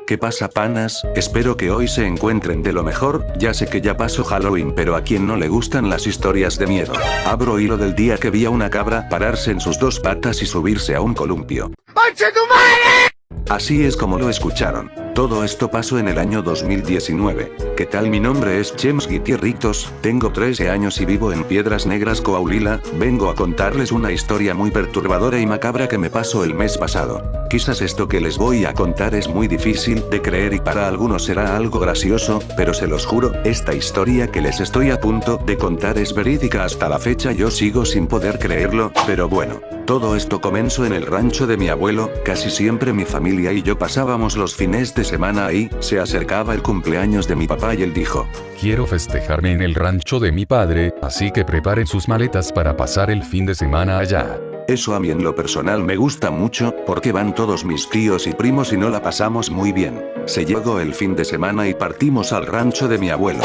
¿Qué pasa, panas? Espero que hoy se encuentren de lo mejor. Ya sé que ya pasó Halloween, pero a quien no le gustan las historias de miedo. Abro hilo del día que vi a una cabra pararse en sus dos patas y subirse a un columpio. ¡Concha tu madre! Así es como lo escucharon. Todo esto pasó en el año 2019. ¿Qué tal? Mi nombre es Chems Gutierritos, tengo 13 años y vivo en Piedras Negras, Coahuila. Vengo a contarles una historia muy perturbadora y macabra que me pasó el mes pasado. Quizás esto que les voy a contar es muy difícil de creer y para algunos será algo gracioso, pero se los juro, esta historia que les estoy a punto de contar es verídica. Hasta la fecha yo sigo sin poder creerlo, pero bueno. Todo esto comenzó en el rancho de mi abuelo. Casi siempre mi familia y yo pasábamos los fines de semana ahí. Se acercaba el cumpleaños de mi papá y él dijo: quiero festejarme en el rancho de mi padre, así que preparen sus maletas para pasar el fin de semana allá. Eso a mí en lo personal me gusta mucho, porque van todos mis tíos y primos y no la pasamos muy bien. Se llegó el fin de semana y partimos al rancho de mi abuelo.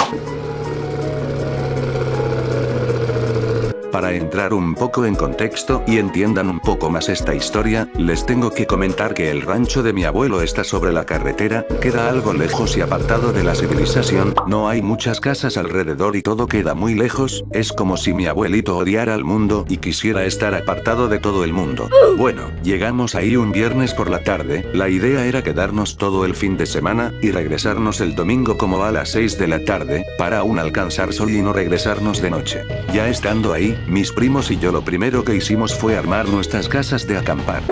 Para entrar un poco en contexto y entiendan un poco más esta historia, les tengo que comentar que el rancho de mi abuelo está sobre la carretera, queda algo lejos y apartado de la civilización, no hay muchas casas alrededor y todo queda muy lejos. Es como si mi abuelito odiara al mundo y quisiera estar apartado de todo el mundo. Bueno, llegamos ahí un viernes por la tarde, la idea era quedarnos todo el fin de semana, y regresarnos el domingo como a las 6 de la tarde, para aún alcanzar sol y no regresarnos de noche. Ya estando ahí, mis primos y yo lo primero que hicimos fue armar nuestras casas de acampar.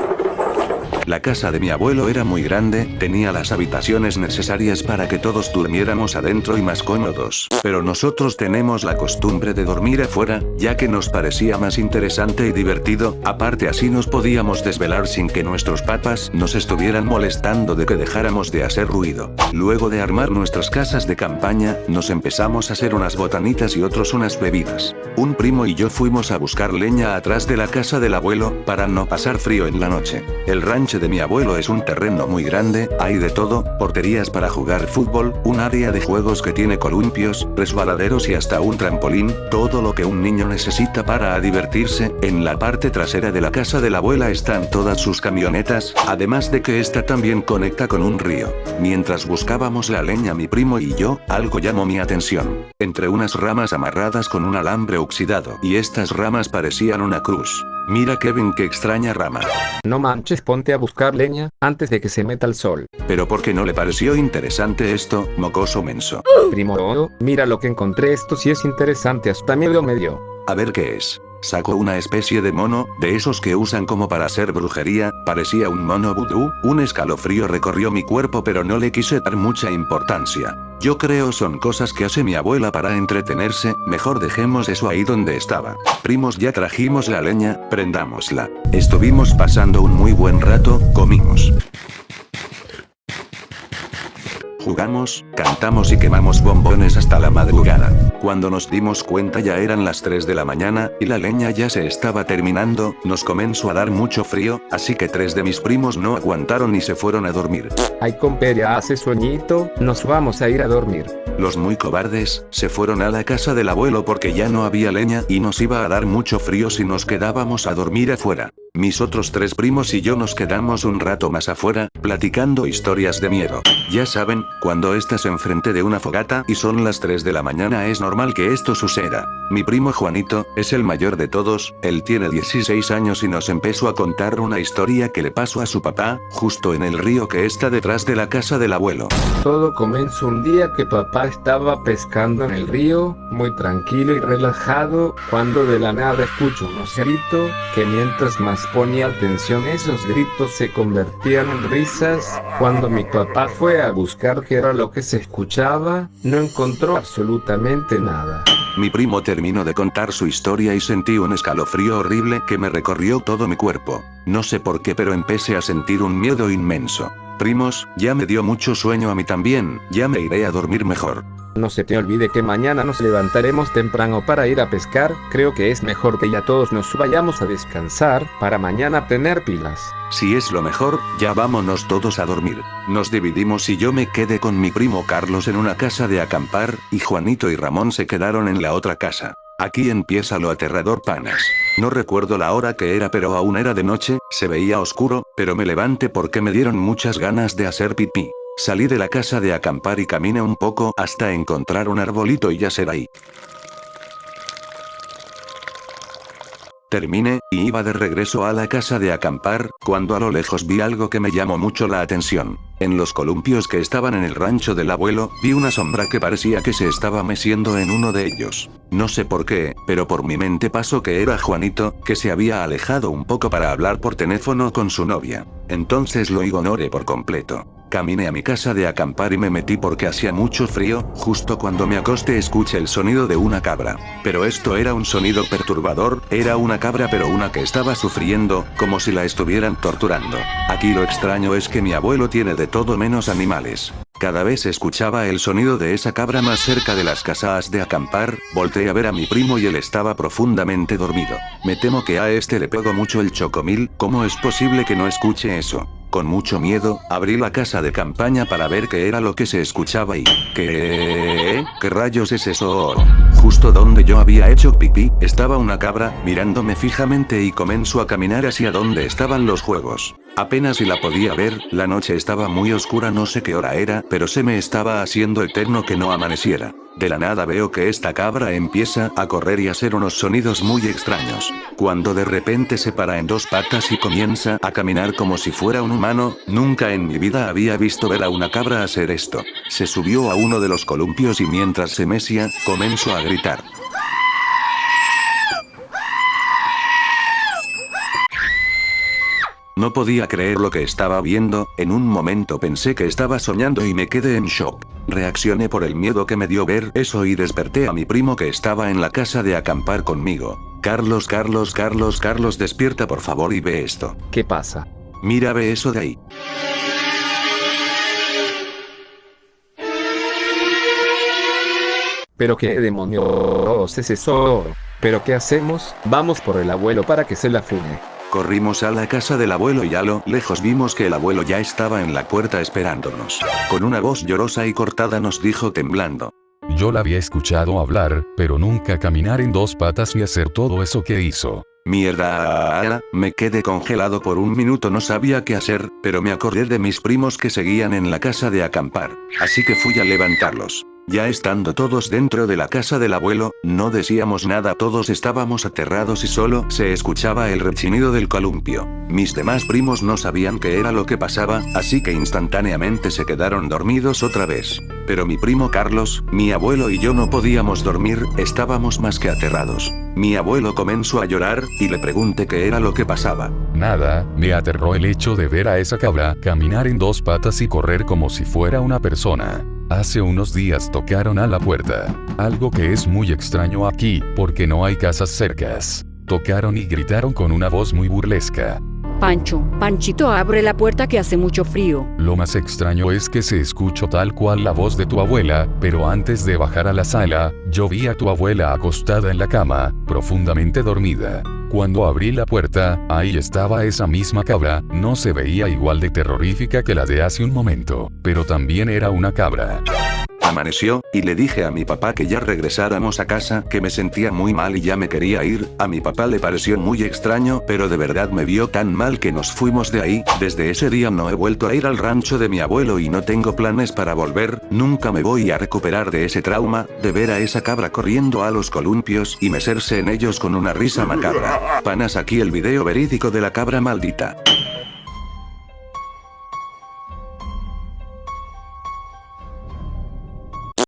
La casa de mi abuelo era muy grande, tenía las habitaciones necesarias para que todos durmiéramos adentro y más cómodos. Pero nosotros tenemos la costumbre de dormir afuera, ya que nos parecía más interesante y divertido, aparte así nos podíamos desvelar sin que nuestros papás nos estuvieran molestando de que dejáramos de hacer ruido. Luego de armar nuestras casas de campaña, nos empezamos a hacer unas botanitas y otros unas bebidas. Un primo y yo fuimos a buscar leña atrás de la casa del abuelo, para no pasar frío en la noche. El rancho de mi abuelo es un terreno muy grande, hay de todo, porterías para jugar fútbol, un área de juegos que tiene columpios, resbaladeros y hasta un trampolín, todo lo que un niño necesita para divertirse. En la parte trasera de la casa de la abuela están todas sus camionetas, además de que esta también conecta con un río. Mientras buscábamos la leña mi primo y yo, algo llamó mi atención. Entre unas ramas amarradas con un alambre oxidado, y estas ramas parecían una cruz. Mira Kevin, qué extraña rama. No manches, ponte a buscar leña, antes de que se meta el sol. Pero ¿por qué no le pareció interesante esto, mocoso menso? Primo, mira lo que encontré, esto sí es interesante, hasta miedo me dio. A ver qué es. Sacó una especie de mono, de esos que usan como para hacer brujería, parecía un mono vudú. Un escalofrío recorrió mi cuerpo, pero no le quise dar mucha importancia. Yo creo son cosas que hace mi abuela para entretenerse, mejor dejemos eso ahí donde estaba. Primos, ya trajimos la leña, prendámosla. Estuvimos pasando un muy buen rato, comimos. Jugamos, cantamos y quemamos bombones hasta la madrugada. Cuando nos dimos cuenta ya eran las 3 de la mañana, y la leña ya se estaba terminando. Nos comenzó a dar mucho frío, así que 3 de mis primos no aguantaron y se fueron a dormir. Ay compa, ya hace sueñito, nos vamos a ir a dormir. Los muy cobardes, se fueron a la casa del abuelo porque ya no había leña y nos iba a dar mucho frío si nos quedábamos a dormir afuera. Mis otros 3 primos y yo nos quedamos un rato más afuera, platicando historias de miedo. Ya saben, cuando estás enfrente de una fogata y son las 3 de la mañana es normal que esto suceda. Mi primo Juanito, es el mayor de todos, él tiene 16 años y nos empezó a contar una historia que le pasó a su papá, justo en el río que está detrás de la casa del abuelo. Todo comenzó un día que papá estaba pescando en el río, muy tranquilo y relajado, cuando de la nada escucho unos gritos, que mientras más ponía atención esos gritos se convertían en risas. Cuando mi papá fue a buscar qué era lo que se escuchaba, no encontró absolutamente nada. Mi primo terminó de contar su historia y sentí un escalofrío horrible que me recorrió todo mi cuerpo. No sé por qué, pero empecé a sentir un miedo inmenso. Primos, ya me dio mucho sueño a mí también, ya me iré a dormir mejor. No se te olvide que mañana nos levantaremos temprano para ir a pescar, creo que es mejor que ya todos nos vayamos a descansar, para mañana tener pilas. Si es lo mejor, ya vámonos todos a dormir. Nos dividimos y yo me quedé con mi primo Carlos en una casa de acampar, y Juanito y Ramón se quedaron en la otra casa. Aquí empieza lo aterrador, panas. No recuerdo la hora que era, pero aún era de noche, se veía oscuro, pero me levanté porque me dieron muchas ganas de hacer pipí. Salí de la casa de acampar y caminé un poco hasta encontrar un arbolito y yacer ahí. Terminé, y iba de regreso a la casa de acampar, cuando a lo lejos vi algo que me llamó mucho la atención. En los columpios que estaban en el rancho del abuelo, vi una sombra que parecía que se estaba meciendo en uno de ellos. No sé por qué, pero por mi mente pasó que era Juanito, que se había alejado un poco para hablar por teléfono con su novia. Entonces lo ignoré por completo. Caminé a mi casa de acampar y me metí porque hacía mucho frío. Justo cuando me acosté escuché el sonido de una cabra. Pero esto era un sonido perturbador, era una cabra pero una que estaba sufriendo, como si la estuvieran torturando. Aquí lo extraño es que mi abuelo tiene de todo menos animales. Cada vez escuchaba el sonido de esa cabra más cerca de las casas de acampar, volteé a ver a mi primo y él estaba profundamente dormido. Me temo que a este le pegó mucho el chocomil, ¿cómo es posible que no escuche eso? Con mucho miedo, abrí la casa de campaña para ver qué era lo que se escuchaba y... ¿Qué rayos es eso? Justo donde yo había hecho pipí, estaba una cabra, mirándome fijamente y comenzó a caminar hacia donde estaban los juegos. Apenas si la podía ver, la noche estaba muy oscura, no sé qué hora era, pero se me estaba haciendo eterno que no amaneciera. De la nada veo que esta cabra empieza a correr y a hacer unos sonidos muy extraños. Cuando de repente se para en dos patas y comienza a caminar como si fuera un humano, nunca en mi vida había visto ver a una cabra hacer esto. Se subió a uno de los columpios y mientras se mecía, comenzó a gritar. No podía creer lo que estaba viendo, en un momento pensé que estaba soñando y me quedé en shock. Reaccioné por el miedo que me dio ver eso y desperté a mi primo que estaba en la casa de acampar conmigo. Carlos, despierta por favor y ve esto. ¿Qué pasa? Mira, ve eso de ahí. ¿Pero qué demonios es eso? ¿Pero qué hacemos? Vamos por el abuelo para que se la fume. Corrimos a la casa del abuelo y a lo lejos vimos que el abuelo ya estaba en la puerta esperándonos. Con una voz llorosa y cortada nos dijo temblando. Yo la había escuchado hablar, pero nunca caminar en dos patas ni hacer todo eso que hizo. Mierda, me quedé congelado por un minuto, no sabía qué hacer, pero me acordé de mis primos que seguían en la casa de acampar. Así que fui a levantarlos. Ya estando todos dentro de la casa del abuelo, no decíamos nada, todos estábamos aterrados y solo se escuchaba el rechinido del columpio. Mis demás primos no sabían qué era lo que pasaba, así que instantáneamente se quedaron dormidos otra vez. Pero mi primo Carlos, mi abuelo y yo no podíamos dormir, estábamos más que aterrados. Mi abuelo comenzó a llorar, y le pregunté qué era lo que pasaba. Nada, me aterró el hecho de ver a esa cabra caminar en dos patas y correr como si fuera una persona. Hace unos días tocaron a la puerta. Algo que es muy extraño aquí, porque no hay casas cercas. Tocaron y gritaron con una voz muy burlesca. Panchito, abre la puerta que hace mucho frío. Lo más extraño es que se escuchó tal cual la voz de tu abuela, pero antes de bajar a la sala, yo vi a tu abuela acostada en la cama, profundamente dormida. Cuando abrí la puerta, ahí estaba esa misma cabra, no se veía igual de terrorífica que la de hace un momento, pero también era una cabra. Amaneció, y le dije a mi papá que ya regresáramos a casa, que me sentía muy mal y ya me quería ir. A mi papá le pareció muy extraño, pero de verdad me vio tan mal que nos fuimos de ahí. Desde ese día no he vuelto a ir al rancho de mi abuelo y no tengo planes para volver. Nunca me voy a recuperar de ese trauma, de ver a esa cabra corriendo a los columpios y mecerse en ellos con una risa macabra. Panas, aquí el video verídico de la cabra maldita.